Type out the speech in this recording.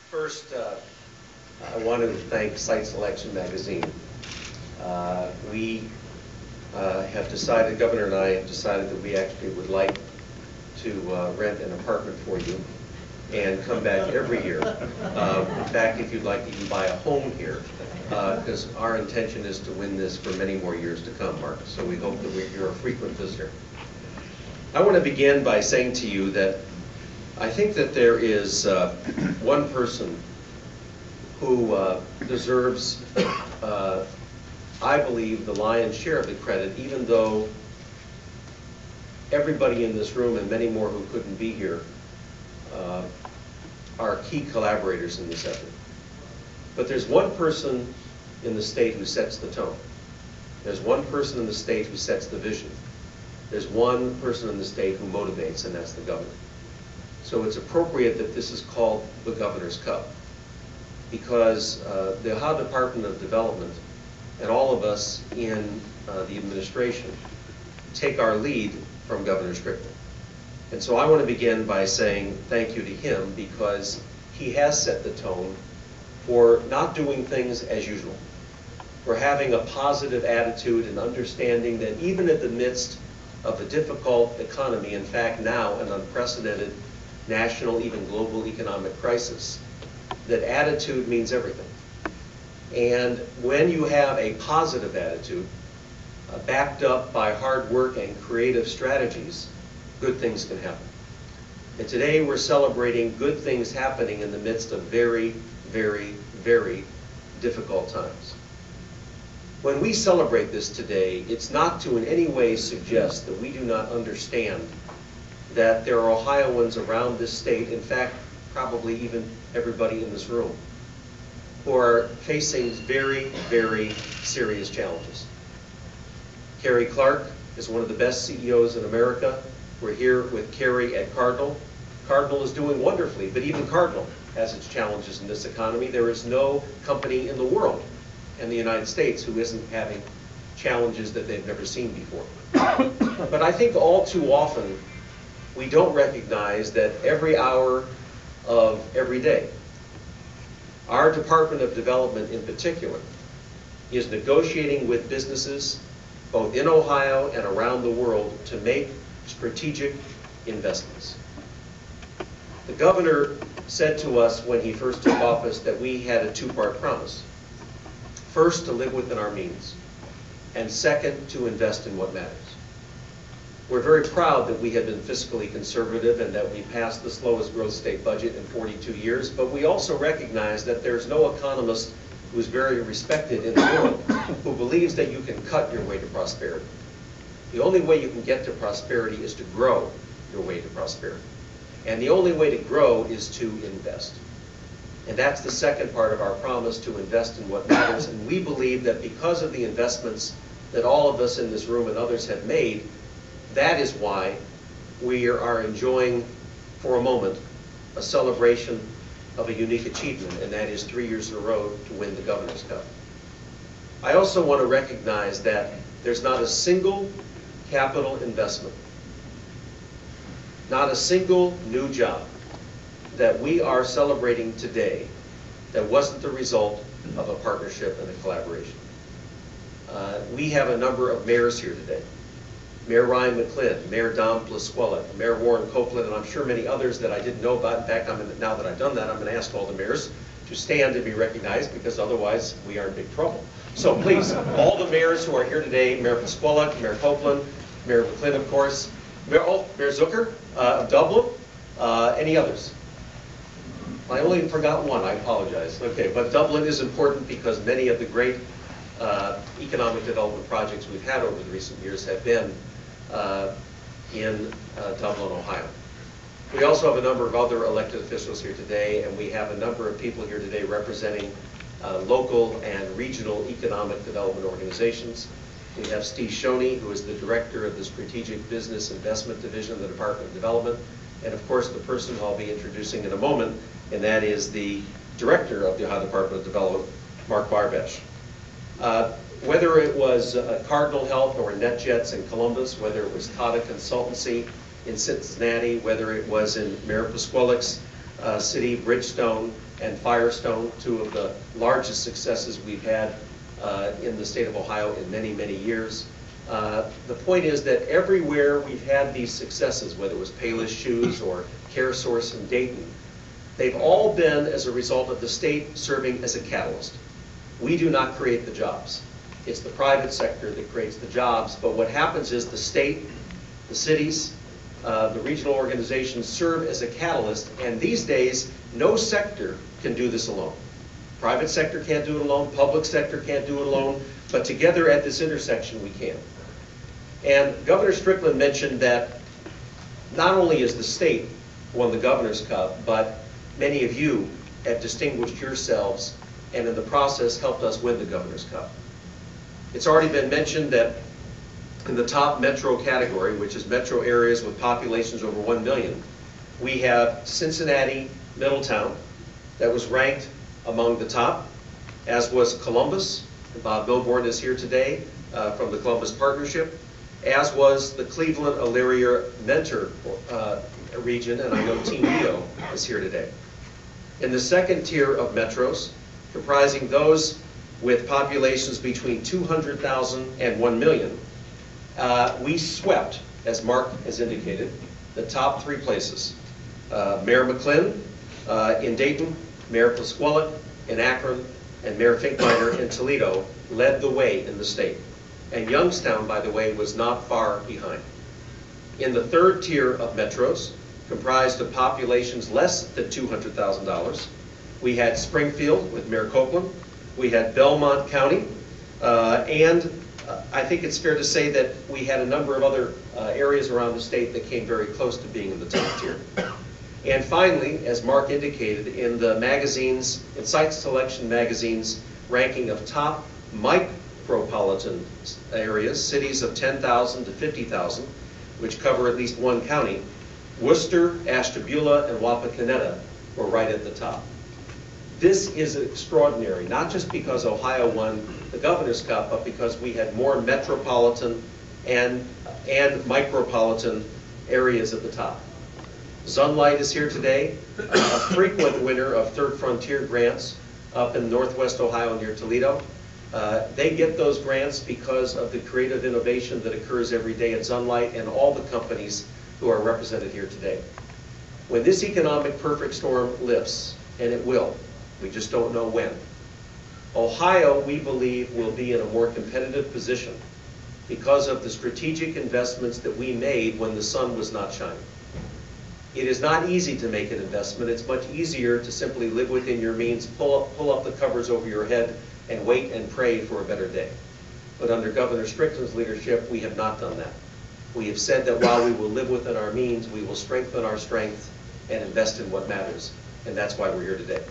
First, I wanted to thank Site Selection Magazine. We have decided, Governor and I have decided that we actually would like to rent an apartment for you and come back every year. In fact, if you'd like to even buy a home here, because our intention is to win this for many more years to come, Mark. So we hope that you're a frequent visitor. I want to begin by saying to you that I think that there is one person who deserves, I believe, the lion's share of the credit, even though everybody in this room and many more who couldn't be here are key collaborators in this effort. But there's one person in the state who sets the tone. There's one person in the state who sets the vision. There's one person in the state who motivates, and that's the governor. So it's appropriate that this is called the Governor's Cup, because the Ohio Department of Development and all of us in the administration take our lead from Governor Strickland. And so I want to begin by saying thank you to him, because he has set the tone for not doing things as usual, for having a positive attitude and understanding that even in the midst of a difficult economy, in fact now an unprecedented national, even global economic crisis, that attitude means everything. And when you have a positive attitude, backed up by hard work and creative strategies, good things can happen. And today we're celebrating good things happening in the midst of very, very, very difficult times. When we celebrate this today, it's not to in any way suggest that we do not understand that there are Ohioans around this state, in fact, probably even everybody in this room, who are facing very, very serious challenges. Carrie Clark is one of the best CEOs in America. We're here with Carrie at Cardinal. Cardinal is doing wonderfully, but even Cardinal has its challenges in this economy. There is no company in the world, in the United States, who isn't having challenges that they've never seen before. But I think all too often, we don't recognize that every hour of every day, our Department of Development in particular is negotiating with businesses both in Ohio and around the world to make strategic investments. The governor said to us when he first took office that we had a two-part promise. First, to live within our means, and second, to invest in what matters. We're very proud that we have been fiscally conservative and that we passed the slowest growth state budget in 42 years, but we also recognize that there's no economist who's very respected in the world who believes that you can cut your way to prosperity. The only way you can get to prosperity is to grow your way to prosperity. And the only way to grow is to invest. And that's the second part of our promise, to invest in what matters. And we believe that because of the investments that all of us in this room and others have made, that is why we are enjoying, for a moment, a celebration of a unique achievement, and that is 3 years in a row to win the Governor's Cup. I also want to recognize that there's not a single capital investment, not a single new job that we are celebrating today that wasn't the result of a partnership and a collaboration. We have a number of mayors here today. Mayor Ryan McClinn, Mayor Dom Plisquella, Mayor Warren Copeland, and I'm sure many others that I didn't know about. In fact, now that I've done that, I'm going to ask all the mayors to stand and be recognized, because otherwise we are in big trouble. So please, all the mayors who are here today, Mayor Plisquella, Mayor Copeland, Mayor McClinn, of course, Mayor Zucker of Dublin, any others? I only forgot one, I apologize. Okay, but Dublin is important because many of the great economic development projects we've had over the recent years have been in Dublin, Ohio. We also have a number of other elected officials here today, and we have a number of people here today representing local and regional economic development organizations. We have Steve Shoney, who is the director of the Strategic Business Investment Division of the Department of Development, and of course the person who I'll be introducing in a moment, and that is the director of the Ohio Department of Development, Mark Barbash. Whether it was Cardinal Health or NetJets in Columbus, whether it was Tata Consultancy in Cincinnati, whether it was in Mayor Plisquella's city, Bridgestone, and Firestone, two of the largest successes we've had in the state of Ohio in many, many years. The point is that everywhere we've had these successes, whether it was Payless Shoes or CareSource in Dayton, they've all been as a result of the state serving as a catalyst. We do not create the jobs. It's the private sector that creates the jobs, but what happens is the state, the cities, the regional organizations serve as a catalyst, and these days, no sector can do this alone. Private sector can't do it alone, public sector can't do it alone, but together at this intersection we can. And Governor Strickland mentioned that not only has the state won the Governor's Cup, but many of you have distinguished yourselves and in the process helped us win the Governor's Cup. It's already been mentioned that in the top metro category, which is metro areas with populations over 1 million, we have Cincinnati, Middletown, that was ranked among the top, as was Columbus. Bob Milborn is here today from the Columbus Partnership, as was the Cleveland, Elyria, Mentor region, and I know Team Leo is here today. In the second tier of metros, comprising those with populations between 200,000 and 1 million, we swept, as Mark has indicated, the top 3 places. Mayor McClin in Dayton, Mayor Pasquale in Akron, and Mayor Finkbeiner in Toledo led the way in the state. And Youngstown, by the way, was not far behind. In the third tier of metros, comprised of populations less than $200,000, we had Springfield with Mayor Copeland, we had Belmont County, and I think it's fair to say that we had a number of other areas around the state that came very close to being in the top tier. And finally, as Mark indicated, in the magazines, in Site Selection magazine's ranking of top micropolitan areas, cities of 10,000 to 50,000, which cover at least one county, Worcester, Ashtabula, and Wapakoneta were right at the top. This is extraordinary, not just because Ohio won the Governor's Cup, but because we had more metropolitan and micropolitan areas at the top. Sunlight is here today, a frequent winner of Third Frontier grants up in Northwest Ohio near Toledo. They get those grants because of the creative innovation that occurs every day at Sunlight and all the companies who are represented here today. When this economic perfect storm lifts, and it will, we just don't know when, Ohio, we believe, will be in a more competitive position because of the strategic investments that we made when the sun was not shining. It is not easy to make an investment. It's much easier to simply live within your means, pull up the covers over your head, and wait and pray for a better day. But under Governor Strickland's leadership, we have not done that. We have said that while we will live within our means, we will strengthen our strength and invest in what matters. And that's why we're here today.